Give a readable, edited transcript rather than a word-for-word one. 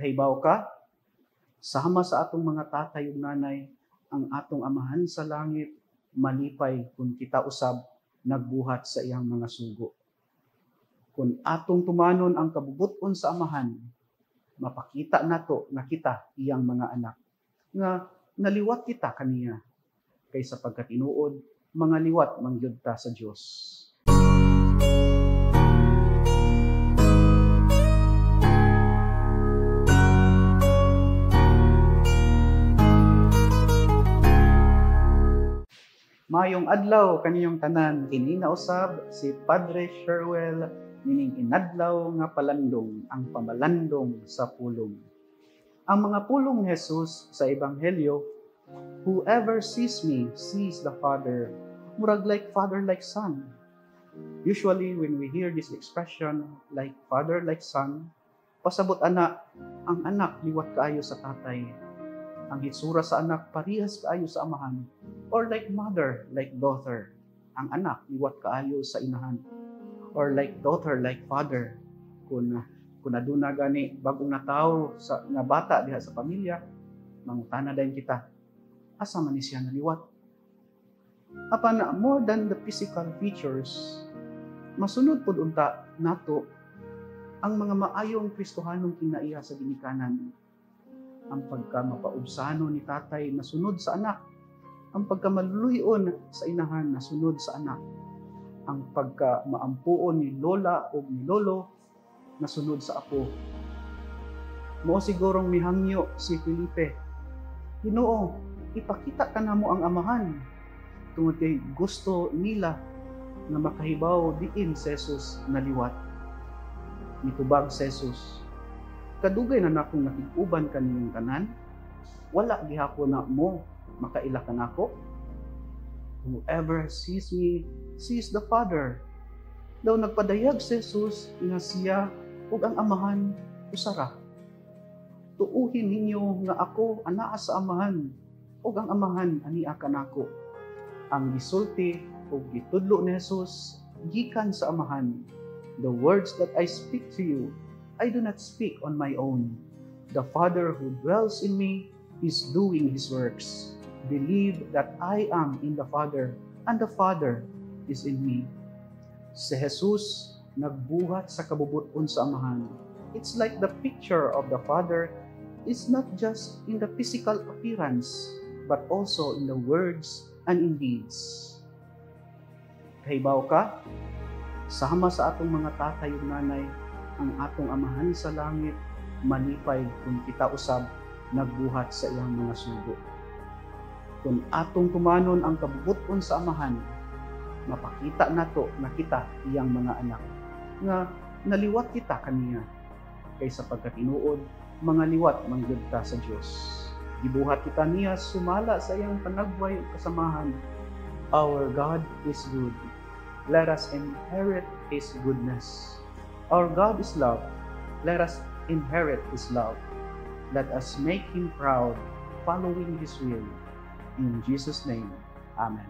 Kahibaw ka, sama sa atong mga tatay ug nanay, ang atong amahan sa langit, malipay kung kita usab nagbuhat sa iyang mga sugo. Kung atong tumanon ang kabubuton sa amahan, mapakita nato nga kita iyang mga anak, nga naliwat kita kaniya, kay sapagkat tinuod, mga liwat mangyud ta sa Dios. Mayong adlaw kaniyong tanan, kini na usab si Padre Sherwell nining inadlaw nga palandong ang pamalandong sa pulong. Ang mga pulong ni Jesus sa Ebanghelyo, whoever sees me sees the Father, murag like father like son. Usually when we hear this expression like father like son, pasabot ana ang anak liwat kaayo sa tatay. Ang hitsura sa anak parehas kaayo sa amahan, or like mother like daughter. Ang anak liwat kaayo sa inahan, or like daughter like father. Kung aduna gani bagong natawo sa nga bata diha sa pamilya, mangutana dayon kita, asa man ni siya naliwat? Apan more than the physical features, masunod pud unta nato ang mga maayong Kristohanong kinaiya sa ginikanan. Ang pagka-mapaubsano ni tatay nasunod sa anak, ang pagka-maluluyon sa inahan nasunod sa anak, ang pagka-maampuon ni lola o ni lolo nasunod sa apo. Mao sigurong mihangyo si Felipe, Ginoo, ipakita ka namo ang amahan, tungod kay gusto nila nga makahibaw diin si Jesus naliwat. Mitubag si Jesus, kadugay na nakong nakig-uban kaniyong tanan, wala gihapon na mo makaila ka nako. Whoever sees me sees the Father. Daw nagpadayag si Jesus nga siya ug ang amahan usara. Tuuhin ninyo nga ako anaa sa amahan ug ang amahan ania kanako. Ang gisulti ug gitudlo ni Jesus gikan sa amahan. The words that I speak to you, I do not speak on my own. The Father who dwells in me is doing His works. Believe that I am in the Father, and the Father is in me. Si Jesus nagbuhat sa kabubuton sa amahan. It's like the picture of the Father is not just in the physical appearance, but also in the words and in deeds. Kahibaw ka, sama sa atong mga tatay ug nanay, ang atong amahan sa langit, malipay kung kita usab nagbuhat sa iyang mga sugo. Kung atong tumanon ang kabubuton sa amahan, mapakita nato na kita iyang mga anak, nga naliwat kita kaniya, kay sapagkat tinuod, mga liwat mangyud ta sa Dios. Gibuhat kita niya sumala sa iyang panagway ug kasamahan. Our God is good. Let us inherit His goodness. Our God is love. Let us inherit His love. Let us make Him proud, following His will. In Jesus' name, Amen.